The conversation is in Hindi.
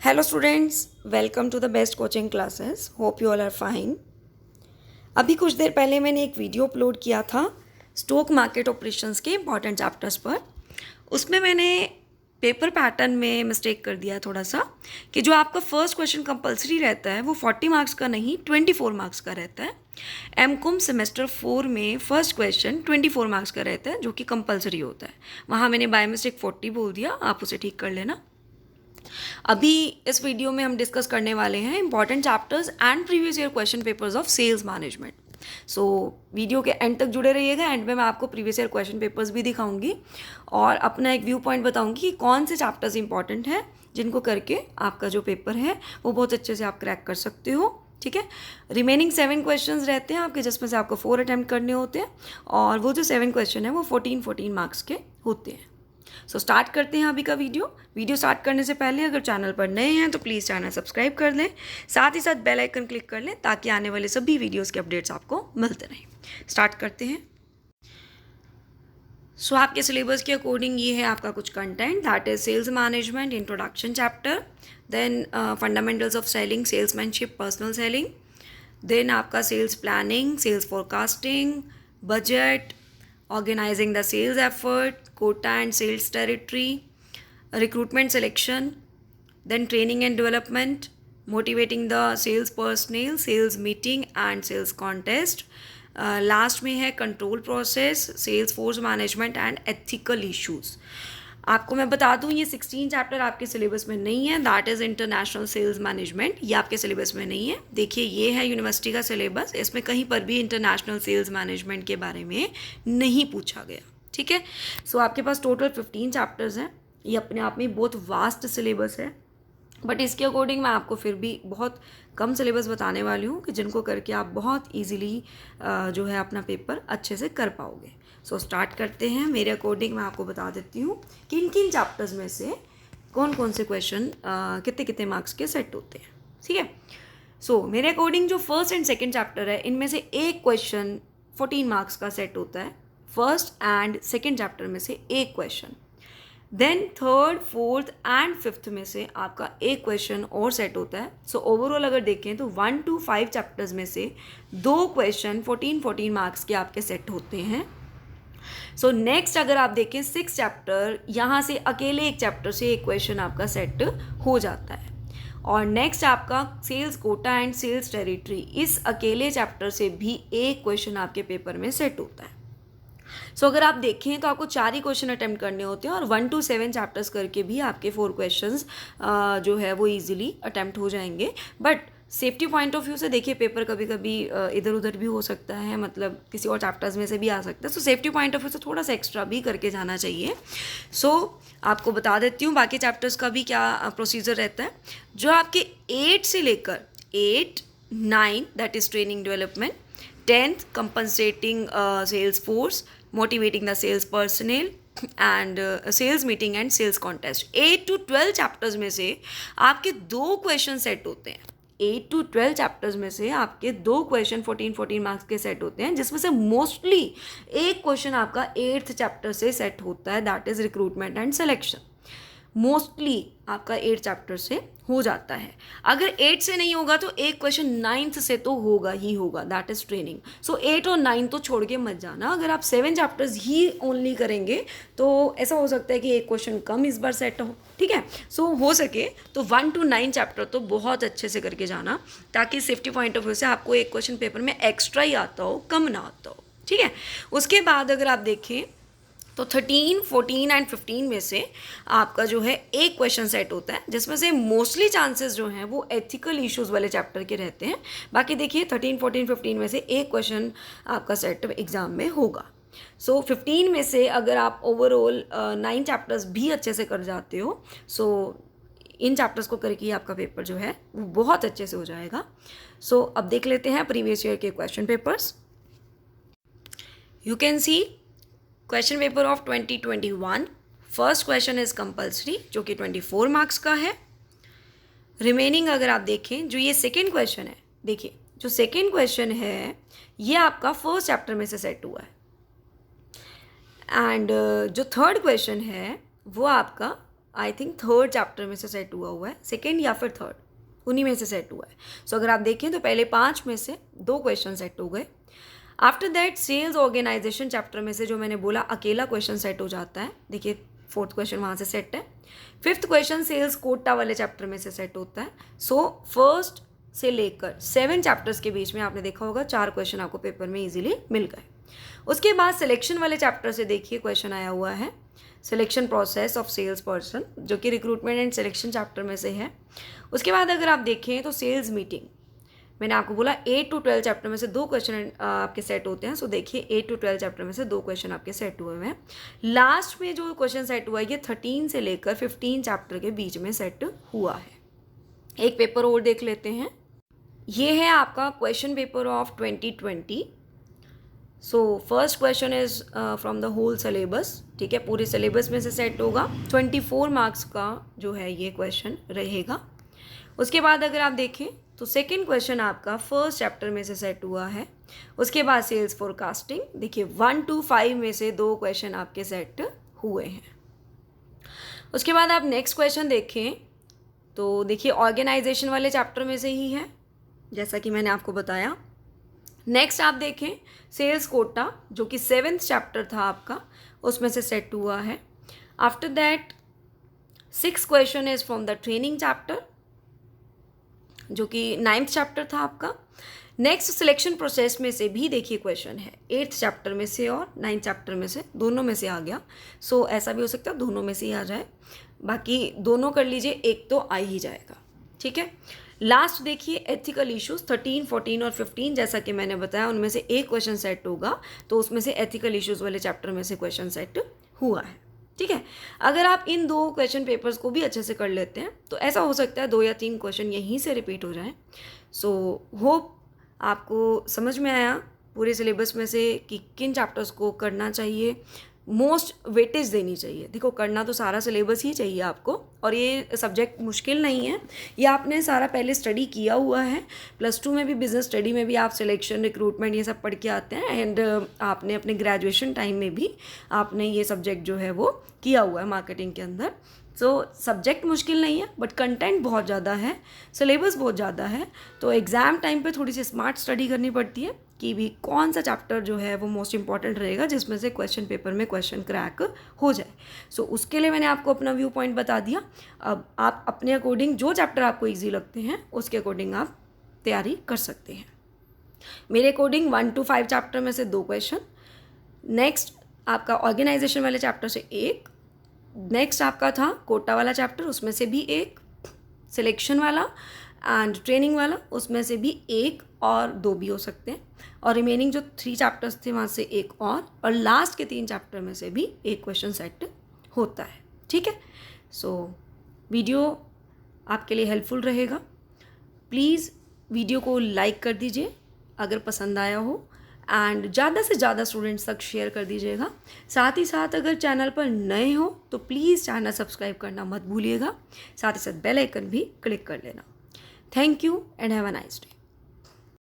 Hello students, welcome to the best coaching classes. Hope you all are fine. अभी कुछ देर पहले मैंने एक वीडियो अपलोड किया था स्टॉक मार्केट ऑपरेशंस के इंपॉर्टेंट चैप्टर्स पर। उसमें मैंने पेपर पैटर्न में मिस्टेक कर दिया थोड़ा सा कि जो आपका फर्स्ट क्वेश्चन कंपलसरी रहता है वो 40 मार्क्स का नहीं 24 मार्क्स का रहता है। एमकॉम सेमेस्टर 4 में फर्स्ट क्वेश्चन 24 मार्क्स का रहता है जो कि कंपलसरी होता है। वहाँ मैंने बाय मिस्टेक 40 बोल दिया, आप उसे ठीक कर लेना। अभी इस वीडियो में हम डिस्कस करने वाले हैं important chapters and previous year question papers of sales management. So video के एंड तक जुड़े रहिएगा। एंड में मैं आपको प्रीवियस ईयर क्वेश्चन पेपर्स भी दिखाऊंगी और अपना एक व्यू पॉइंट बताऊंगी कि कौन से चैप्टर्स इंपॉर्टेंट हैं जिनको करके आपका जो पेपर है वो बहुत अच्छे से आप क्रैक कर सकते हो। ठीक है, रिमेनिंग 7 क्वेश्चंस रहते हैं आपके, जिसमें से आपको 4 अटैम्प्ट करने होते हैं और वो जो 7 क्वेश्चन है वो 14 मार्क्स के होते हैं। सो स्टार्ट करते हैं अभी का वीडियो स्टार्ट करने से पहले अगर चैनल पर नए हैं तो प्लीज़ चैनल सब्सक्राइब कर लें, साथ ही साथ बेल आइकन क्लिक कर लें ताकि आने वाले सभी वीडियोस के अपडेट्स आपको मिलते रहें। स्टार्ट करते हैं। सो आपके सिलेबस के अकॉर्डिंग ये है आपका कुछ content, that is sales management introduction chapter, then fundamentals of selling, salesmanship, personal selling, then आपका sales planning, sales forecasting, budget, organizing the sales effort, quota and sales territory, recruitment selection, then training and development, motivating the sales personnel, sales meeting and sales contest. Last में है control process, sales force management and ethical issues. आपको मैं बता दूं ये 16 चैप्टर आपके सिलेबस में नहीं है, that is international sales management, ये आपके सिलेबस में नहीं है। देखिए ये है यूनिवर्सिटी का सिलेबस, इसमें कहीं पर भी इंटरनेशनल सेल्स मैनेजमेंट के बारे में नहीं पूछा गया। ठीक है, सो आपके पास टोटल 15 चैप्टर्स हैं। ये अपने आप में बहुत वास्ट सिलेबस है, बट इसके अकॉर्डिंग मैं आपको फिर भी बहुत कम सिलेबस बताने वाली हूँ कि जिनको करके आप बहुत ईजीली जो है अपना पेपर अच्छे से कर पाओगे। सो स्टार्ट करते हैं। मेरे अकॉर्डिंग मैं आपको बता देती हूँ कि किन किन चैप्टर्स में से कौन कौन से क्वेश्चन कितने कितने मार्क्स के सेट होते हैं। ठीक है, सो मेरे अकॉर्डिंग जो फर्स्ट एंड सेकेंड चैप्टर है इनमें से एक क्वेश्चन 14 मार्क्स का सेट होता है, फर्स्ट एंड सेकेंड चैप्टर में से एक question. Then third, fourth and fifth में से आपका एक क्वेश्चन और सेट होता है। सो ओवरऑल अगर देखें तो 1 to 5 चैप्टर्स में से 2 क्वेश्चन 14 मार्क्स के आपके सेट होते हैं। सो नेक्स्ट अगर आप देखें 6 चैप्टर, यहाँ से अकेले एक चैप्टर से एक क्वेश्चन आपका सेट हो जाता है। और नेक्स्ट आपका sales quota and sales territory, इस अकेले चैप्टर से भी एक क्वेश्चन आपके पेपर में सेट होता है। सो अगर आप देखें तो आपको 4 ही क्वेश्चन अटेम्प्ट करने होते हैं और 1 to 7 चैप्टर्स करके भी आपके 4 क्वेश्चंस जो है वो इजीली अटेम्प्ट हो जाएंगे। But safety point of view से देखिए पेपर कभी कभी इधर उधर भी हो सकता है, मतलब किसी और चैप्टर्स में से भी आ सकता है। सो सेफ्टी पॉइंट ऑफ व्यू से थोड़ा सा एक्स्ट्रा भी करके जाना चाहिए। सो आपको बता देती हूँ बाकी चैप्टर्स का भी क्या प्रोसीजर रहता है। जो आपके 8 से लेकर 8, 9 that is training development, 10th compensating sales force, motivating the sales personal and sales meeting and sales contest, 8 to 12 chapters में से आपके 2 क्वेश्चन सेट होते हैं। 8 to 12 चैप्टर्स में से आपके 2 क्वेश्चन 14 मार्क्स के सेट होते हैं, जिसमें से मोस्टली एक क्वेश्चन आपका 8th चैप्टर से सेट होता है, that is recruitment and selection. Mostly आपका 8 चैप्टर से हो जाता है। अगर 8 से नहीं होगा तो एक क्वेश्चन 9th से तो होगा ही होगा, दैट इज ट्रेनिंग। सो 8 और 9 तो छोड़ के मत जाना। अगर आप 7 चैप्टर्स ही ओनली करेंगे तो ऐसा हो सकता है कि एक क्वेश्चन कम इस बार सेट हो। ठीक है, सो हो सके तो 1 to 9 चैप्टर तो बहुत अच्छे से करके जाना, ताकि सेफ्टी पॉइंट ऑफ व्यू से आपको एक क्वेश्चन पेपर में एक्स्ट्रा ही आता हो, कम ना आता हो। ठीक है, उसके बाद अगर आप देखें तो 13, 14 एंड 15 में से आपका जो है एक क्वेश्चन सेट होता है, जिसमें से मोस्टली चांसेस जो हैं वो एथिकल इश्यूज वाले चैप्टर के रहते हैं। बाकी देखिए 13, 14, 15 में से एक क्वेश्चन आपका सेट एग्जाम में होगा। सो 15 में से अगर आप ओवरऑल 9 चैप्टर्स भी अच्छे से कर जाते हो, सो इन चैप्टर्स को करके ही आपका पेपर जो है वो बहुत अच्छे से हो जाएगा। सो अब देख लेते हैं प्रीवियस ईयर के question papers. You can see question paper of 2021, first question is compulsory जो कि 24 मार्क्स का है। रिमेनिंग अगर आप देखें जो ये सेकेंड क्वेश्चन है, देखिए जो सेकेंड क्वेश्चन है ये आपका फर्स्ट चैप्टर में से सेट हुआ है, एंड जो थर्ड क्वेश्चन है वो आपका आई थिंक थर्ड चैप्टर में से सेट हुआ है, सेकेंड या फिर थर्ड, उन्हीं में से सेट हुआ है. सो अगर आप देखें तो पहले 5 में से 2 क्वेश्चन सेट हो गए. After that sales organisation chapter में से जो मैंने बोला अकेला क्वेश्चन सेट हो जाता है. देखिए 4th क्वेश्चन वहाँ से सेट है. 5th क्वेश्चन सेल्स कोटा वाले चैप्टर में से सेट होता है. सो फर्स्ट से लेकर 7 चैप्टर्स के बीच में आपने देखा होगा 4 क्वेश्चन आपको पेपर में इजीली मिल गए. उसके बाद सिलेक्शन वाले चैप्टर से देखिए क्वेश्चन आया हुआ है, selection process of sales person, जो कि रिक्रूटमेंट एंड सिलेक्शन चैप्टर में से है. उसके बाद अगर आप देखें तो सेल्स मीटिंग, मैंने आपको बोला 8 to 12 चैप्टर में से 2 क्वेश्चन आपके सेट होते हैं. सो देखिए 8 to 12 चैप्टर में से 2 क्वेश्चन आपके सेट हुए हैं. लास्ट में जो क्वेश्चन सेट हुआ है ये 13 से लेकर 15 चैप्टर के बीच में सेट हुआ है. एक पेपर और देख लेते हैं. ये है आपका question paper of 2020. So first question is from the whole syllabus. ठीक है, पूरे सिलेबस में से सेट होगा. 24 मार्क्स का जो है ये क्वेश्चन रहेगा. उसके बाद अगर आप देखें तो सेकंड क्वेश्चन आपका फर्स्ट चैप्टर में से सेट हुआ है. उसके बाद सेल्स फोरकास्टिंग, देखिए 1 to 5 में से 2 क्वेश्चन आपके सेट हुए हैं. उसके बाद आप नेक्स्ट क्वेश्चन देखें तो देखिए ऑर्गेनाइजेशन वाले चैप्टर में से ही है, जैसा कि मैंने आपको बताया. नेक्स्ट आप देखें सेल्स कोटा, जो कि 7th चैप्टर था आपका, उसमें से सेट हुआ है. After that 6th question is from the training chapter, जो कि 9th चैप्टर था आपका. नेक्स्ट सिलेक्शन प्रोसेस में से भी देखिए क्वेश्चन है 8th चैप्टर में से और 9th चैप्टर में से, दोनों में से आ गया. सो ऐसा भी हो सकता है दोनों में से ही आ जाए, बाकी दोनों कर लीजिए, एक तो आ ही जाएगा. ठीक है. लास्ट देखिए एथिकल इश्यूज 13, 14 और 15, जैसा कि मैंने बताया उनमें से एक क्वेश्चन सेट होगा, तो उसमें से एथिकल इश्यूज वाले चैप्टर में से क्वेश्चन सेट हुआ है. ठीक है. अगर आप इन 2 क्वेश्चन पेपर्स को भी अच्छे से कर लेते हैं तो ऐसा हो सकता है 2 या 3 क्वेश्चन यहीं से रिपीट हो जाएं. सो होप आपको समझ में आया पूरे सिलेबस में से कि किन चैप्टर्स को करना चाहिए, मोस्ट वेटेज देनी चाहिए. देखो करना तो सारा सिलेबस ही चाहिए आपको, और ये सब्जेक्ट मुश्किल नहीं है, ये आपने सारा पहले स्टडी किया हुआ है. +2 में भी बिजनेस स्टडी में भी आप सिलेक्शन रिक्रूटमेंट ये सब पढ़ के आते हैं, एंड आपने अपने ग्रेजुएशन टाइम में भी आपने ये सब्जेक्ट जो है वो किया हुआ है मार्केटिंग के अंदर. सो सब्जेक्ट मुश्किल नहीं है, बट कंटेंट बहुत ज़्यादा है, सिलेबस बहुत ज़्यादा है. तो एग्ज़ाम टाइम पे थोड़ी सी स्मार्ट स्टडी करनी पड़ती है कि भी कौन सा चैप्टर जो है वो मोस्ट इंपॉर्टेंट रहेगा जिसमें से क्वेश्चन पेपर में क्वेश्चन क्रैक हो जाए. सो उसके लिए मैंने आपको अपना व्यू पॉइंट बता दिया. अब आप अपने अकॉर्डिंग जो चैप्टर आपको ईजी लगते हैं उसके अकॉर्डिंग आप तैयारी कर सकते हैं. मेरे अकॉर्डिंग 1 to 5 चैप्टर में से 2 क्वेश्चन, नेक्स्ट आपका ऑर्गेनाइजेशन वाले चैप्टर से 1, नेक्स्ट आपका था कोटा वाला चैप्टर, उसमें से भी 1, सिलेक्शन वाला एंड ट्रेनिंग वाला, उसमें से भी 1 और 2 भी हो सकते हैं, और रिमेनिंग जो 3 चैप्टर्स थे वहाँ से 1 और लास्ट के 3 चैप्टर में से भी 1 क्वेश्चन सेट होता है. ठीक है. सो वीडियो आपके लिए हेल्पफुल रहेगा. प्लीज़ वीडियो को लाइक कर दीजिए अगर पसंद आया हो, एंड ज़्यादा से ज़्यादा स्टूडेंट्स तक शेयर कर दीजिएगा. साथ ही साथ अगर चैनल पर नए हो तो प्लीज़ चैनल सब्सक्राइब करना मत भूलिएगा. साथ ही साथ बेल आइकन भी क्लिक कर लेना. Thank you and have a nice day.